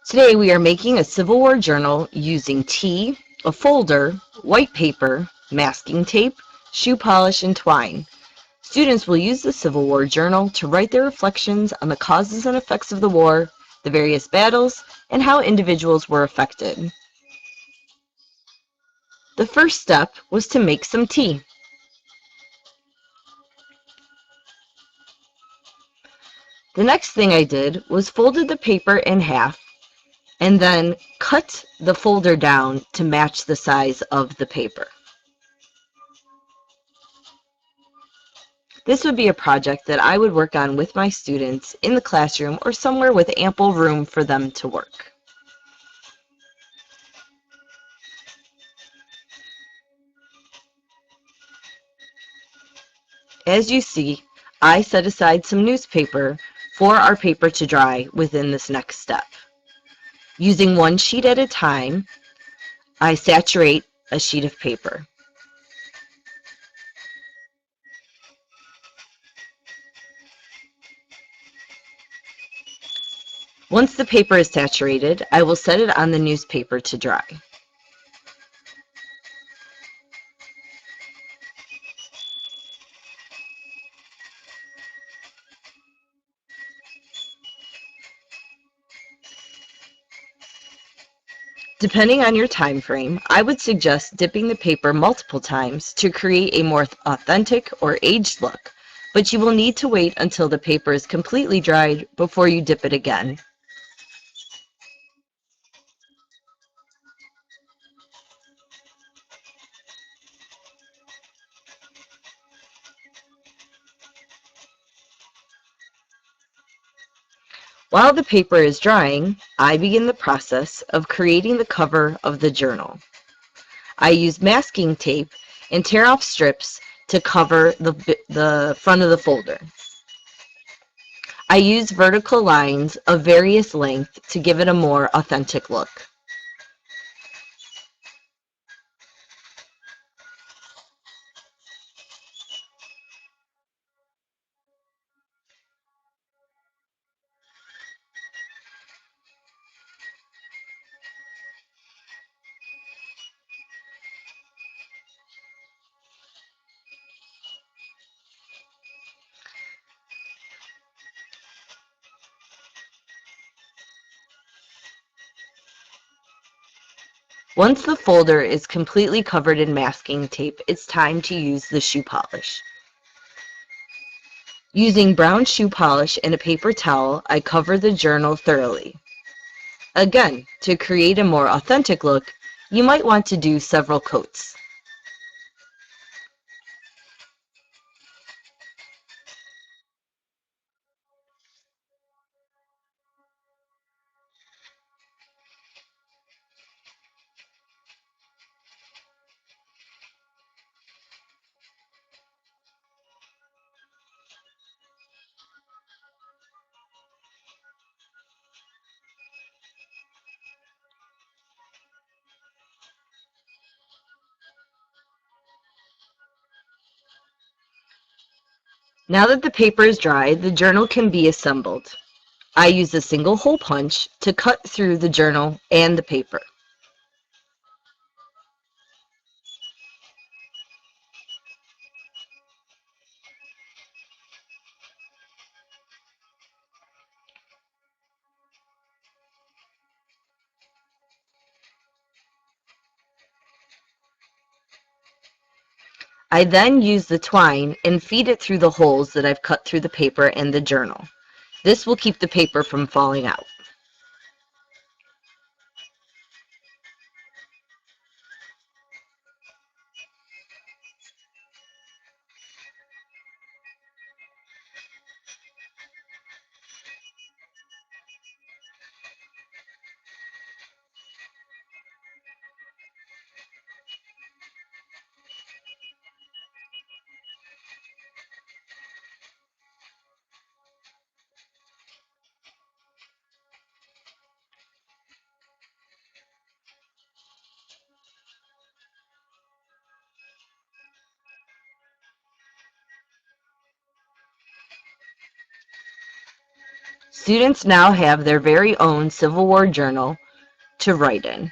Today we are making a Civil War journal using tea, a folder, white paper, masking tape, shoe polish, and twine. Students will use the Civil War journal to write their reflections on the causes and effects of the war, the various battles, and how individuals were affected. The first step was to make some tea. The next thing I did was folded the paper in half and then cut the folder down to match the size of the paper. This would be a project that I would work on with my students in the classroom or somewhere with ample room for them to work. As you see, I set aside some newspaper for our paper to dry within this next step. Using one sheet at a time, I saturate a sheet of paper. Once the paper is saturated, I will set it on the newspaper to dry. Depending on your time frame, I would suggest dipping the paper multiple times to create a more authentic or aged look, but you will need to wait until the paper is completely dried before you dip it again. While the paper is drying, I begin the process of creating the cover of the journal. I use masking tape and tear off strips to cover the front of the folder. I use vertical lines of various length to give it a more authentic look. Once the folder is completely covered in masking tape, it's time to use the shoe polish. Using brown shoe polish and a paper towel, I cover the journal thoroughly. Again, to create a more authentic look, you might want to do several coats. Now that the paper is dry, the journal can be assembled. I use a single hole punch to cut through the journal and the paper. I then use the twine and feed it through the holes that I've cut through the paper and the journal. This will keep the paper from falling out. Students now have their very own Civil War journal to write in.